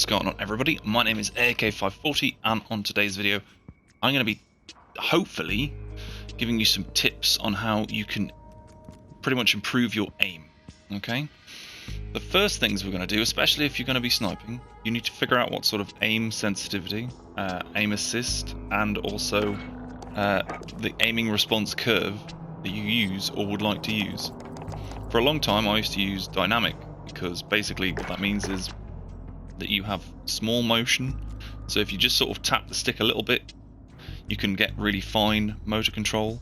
What's going on, everybody? My name is AK540, and on today's video I'm going to be hopefully giving you some tips on how you can pretty much improve your aim. Okay, the first things we're going to do, especially if you're going to be sniping, you need to figure out what sort of aim sensitivity, aim assist, and also the aiming response curve that you use or would like to use. For a long time I used to use dynamic, because basically what that means is that you have small motion, so if you just sort of tap the stick a little bit you can get really fine motor control,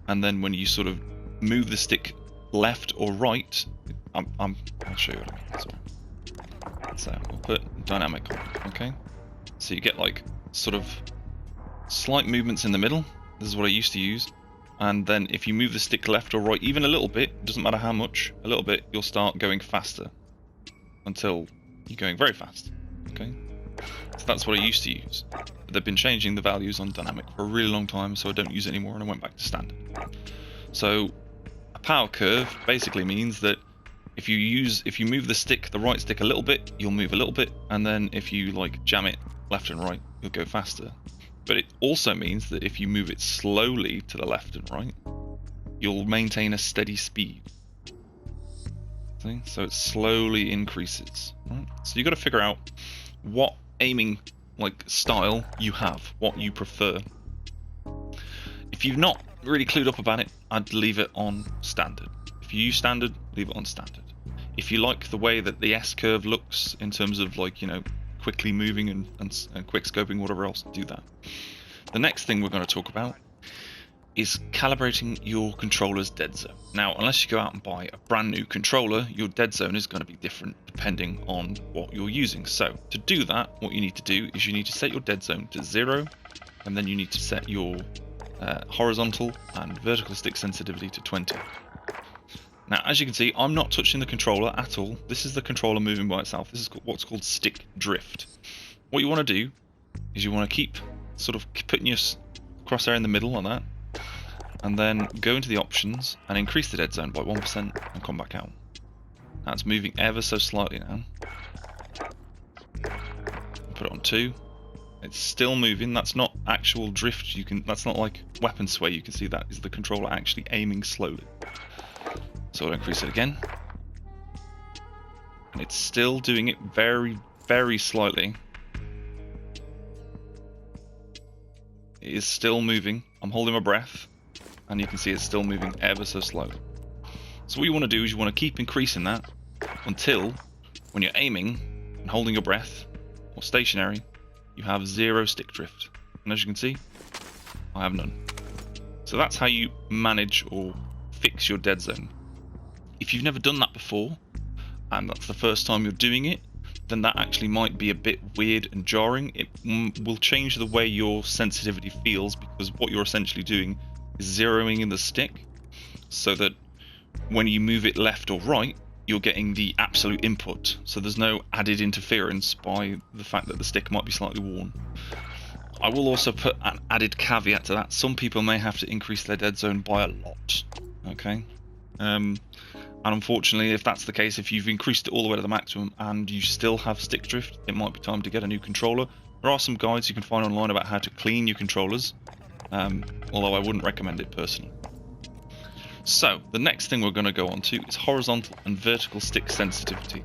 and then when you sort of move the stick left or right, I'll show you what I mean. Sorry. So we'll put dynamic on, okay? So you get like sort of slight movements in the middle. This is what I used to use, and then if you move the stick left or right even a little bit, doesn't matter how much, a little bit, you'll start going faster until you're going very fast. Okay, so that's what I used to use, but they've been changing the values on dynamic for a really long time, so I don't use it anymore and I went back to standard. So a power curve basically means that if you move the right stick a little bit, you'll move a little bit, and then if you like jam it left and right, you'll go faster. But it also means that if you move it slowly to the left and right, you'll maintain a steady speed. See? So it slowly increases. Right? So you've got to figure out what aiming style you have, what you prefer. If you've not really clued up about it, I'd leave it on standard. If you use standard, leave it on standard. If you like the way that the S curve looks in terms of quickly moving and quick scoping, whatever else, do that. The next thing we're going to talk about is calibrating your controller's dead zone. Now, unless you go out and buy a brand new controller, your dead zone is going to be different depending on what you're using. So to do that, what you need to do is you need to set your dead zone to 0, and then you need to set your horizontal and vertical stick sensitivity to 20. Now, as you can see, I'm not touching the controller at all. This is the controller moving by itself. This is what's called stick drift. What you want to do is you want to keep sort of putting your crosshair in the middle like that, and then go into the options and increase the dead zone by 1% and come back out. Now it's moving ever so slightly now. Put it on 2. It's still moving. That's not actual drift. That's not like weapon sway. You can see that is the controller actually aiming slowly. So I'll increase it again. And it's still doing it very, very slightly. It is still moving. I'm holding my breath, and you can see it's still moving ever so slowly. So what you want to do is you want to keep increasing that until when you're aiming and holding your breath or stationary, you have 0 stick drift. And as you can see, I have none. So that's how you manage or fix your dead zone. If you've never done that before, and that's the first time you're doing it, then that actually might be a bit weird and jarring. It will change the way your sensitivity feels, because what you're essentially doing is zeroing in the stick so that when you move it left or right, you're getting the absolute input. So there's no added interference by the fact that the stick might be slightly worn. I will also put an added caveat to that. Some people may have to increase their dead zone by a lot. Okay. And unfortunately, if that's the case, if you've increased it all the way to the maximum and you still have stick drift, it might be time to get a new controller. There are some guides you can find online about how to clean your controllers, although I wouldn't recommend it personally. So the next thing we're going to go on to is horizontal and vertical stick sensitivity.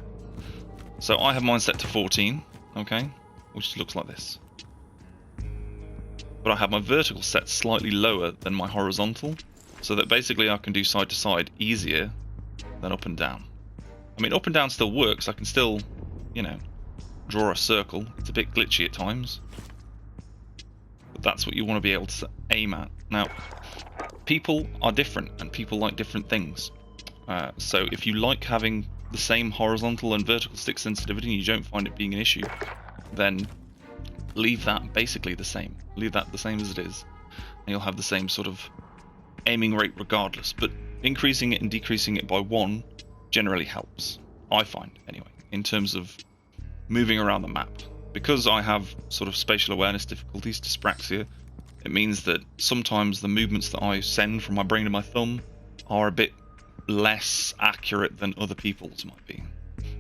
So I have mine set to 14, okay, which looks like this. But I have my vertical set slightly lower than my horizontal, so that basically I can do side to side easier than up and down. I mean, up and down still works. I can still, draw a circle. It's a bit glitchy at times, but that's what you want to be able to aim at. Now, people are different and people like different things. So if you like having the same horizontal and vertical stick sensitivity and you don't find it being an issue, then leave that basically the same. Leave that the same as it is, and you'll have the same sort of aiming rate regardless. But increasing it and decreasing it by 1 generally helps, I find anyway, in terms of moving around the map. Because I have sort of spatial awareness difficulties, dyspraxia, it means that sometimes the movements that I send from my brain to my thumb are a bit less accurate than other people's might be.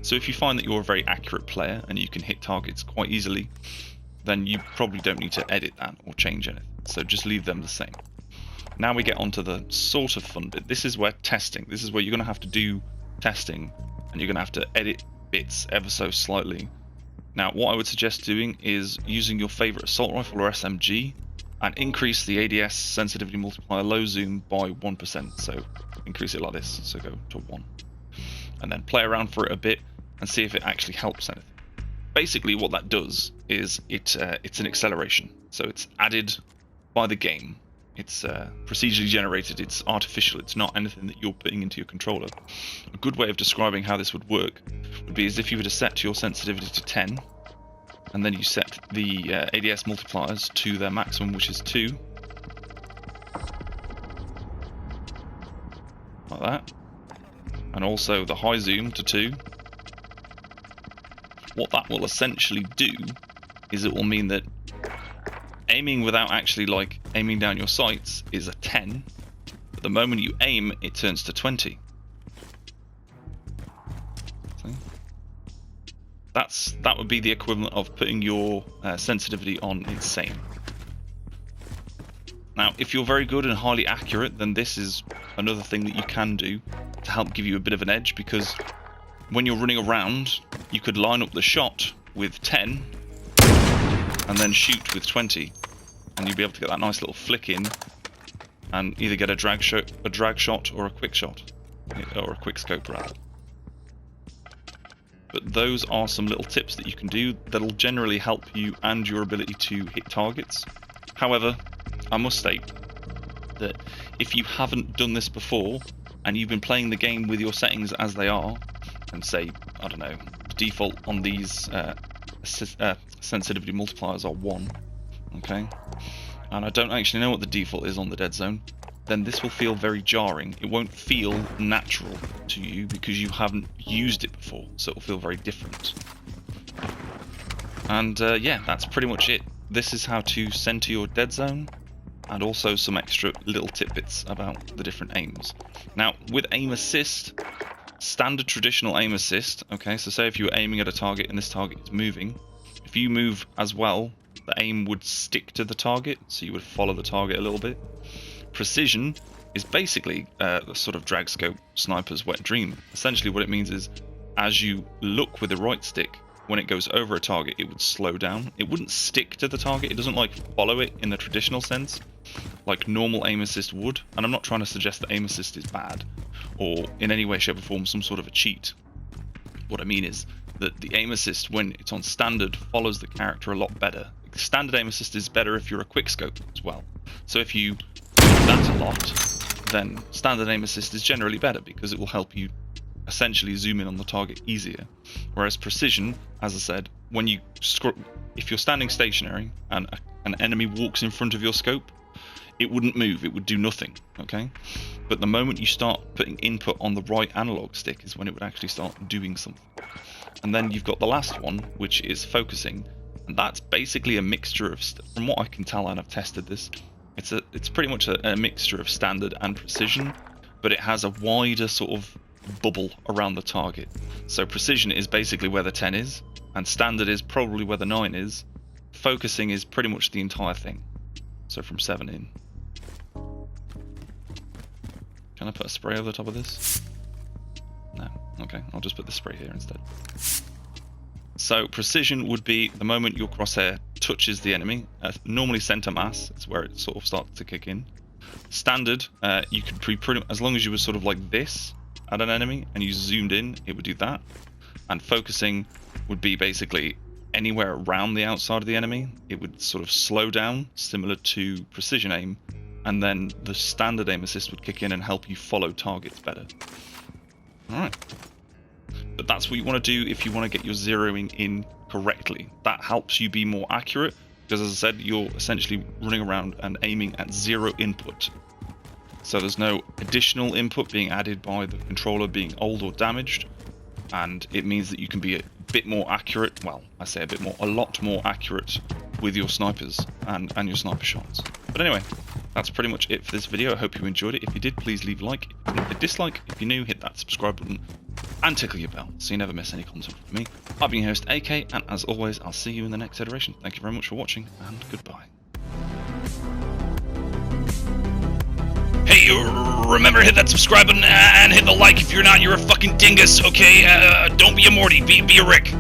So if you find that you're a very accurate player and you can hit targets quite easily, then you probably don't need to edit that or change anything. So just leave them the same. Now we get onto the sort of fun bit. This is where testing. This is where you're going to have to do testing and you're going to have to edit bits ever so slightly. Now what I would suggest doing is using your favorite assault rifle or SMG and increase the ADS sensitivity multiplier low zoom by 1%. So increase it like this, so go to 1. And then play around for it a bit and see if it actually helps anything. Basically what that does is it's an acceleration. So it's added by the game. It's procedurally generated, it's artificial, it's not anything that you're putting into your controller. A good way of describing how this would work would be as if you were to set your sensitivity to 10, and then you set the ADS multipliers to their maximum, which is 2. Like that. And also the high zoom to 2. What that will essentially do is it will mean that aiming without actually like aiming down your sights is a 10, but the moment you aim it turns to 20. See? That would be the equivalent of putting your sensitivity on insane. Now if you're very good and highly accurate, then this is another thing that you can do to help give you a bit of an edge, because when you're running around you could line up the shot with 10 and then shoot with 20, and you'll be able to get that nice little flick in and either get a drag shot or a quick shot, or a quick scope rather. But those are some little tips that you can do that'll generally help you and your ability to hit targets. However, I must state that if you haven't done this before and you've been playing the game with your settings as they are, and say, I don't know, the default on these sensitivity multipliers are 1, okay, and I don't actually know what the default is on the Deadzone, then this will feel very jarring. It won't feel natural to you because you haven't used it before, so it will feel very different. And yeah, that's pretty much it. This is how to center your Deadzone, and also some extra little tidbits about the different aims. Now, with aim assist, standard traditional aim assist, okay, so say if you were aiming at a target and this target is moving, if you move as well, the aim would stick to the target, so you would follow the target a little bit. Precision is basically the sort of drag scope sniper's wet dream. Essentially what it means is, as you look with the right stick, when it goes over a target, it would slow down. It wouldn't stick to the target, it doesn't like follow it in the traditional sense, like normal aim assist would. And I'm not trying to suggest that aim assist is bad, or in any way, shape or form some sort of a cheat. What I mean is that the aim assist, when it's on standard, follows the character a lot better. Standard aim assist is better if you're a quickscope as well. So if you do that a lot, then standard aim assist is generally better because it will help you essentially zoom in on the target easier. Whereas precision, as I said, when you if you're standing stationary and an enemy walks in front of your scope, it wouldn't move, it would do nothing, okay? But the moment you start putting input on the right analog stick is when it would actually start doing something. And then you've got the last one, which is focusing, and that's basically a mixture of, from what I can tell, and I've tested this, it's pretty much a mixture of standard and precision, but it has a wider sort of bubble around the target. So precision is basically where the 10 is, and standard is probably where the 9 is. Focusing is pretty much the entire thing. So from 7 in. Can I put a spray over the top of this? No. Okay, I'll just put the spray here instead. So precision would be the moment your crosshair touches the enemy. Normally center mass is where it sort of starts to kick in. Standard, you could pretty as long as you were sort of like this at an enemy and you zoomed in, it would do that. And focusing would be basically anywhere around the outside of the enemy. It would sort of slow down, similar to precision aim, and then the standard aim assist would kick in and help you follow targets better. Alright. But that's what you want to do if you want to get your zeroing in correctly. That helps you be more accurate, because as I said, you're essentially running around and aiming at 0 input. So there's no additional input being added by the controller being old or damaged, and it means that you can be a bit more accurate. Well, I say a bit more, a lot more accurate with your snipers and your sniper shots. But anyway, that's pretty much it for this video. I hope you enjoyed it. If you did, please leave a like. If you dislike, if you're new, hit that subscribe button. and tickle your bell so you never miss any content from me. I've been your host, AK, and as always, I'll see you in the next iteration. Thank you very much for watching, and goodbye. Hey, remember to hit that subscribe button and hit the like. If you're not, you're a fucking dingus, okay? Don't be a Morty, be a Rick.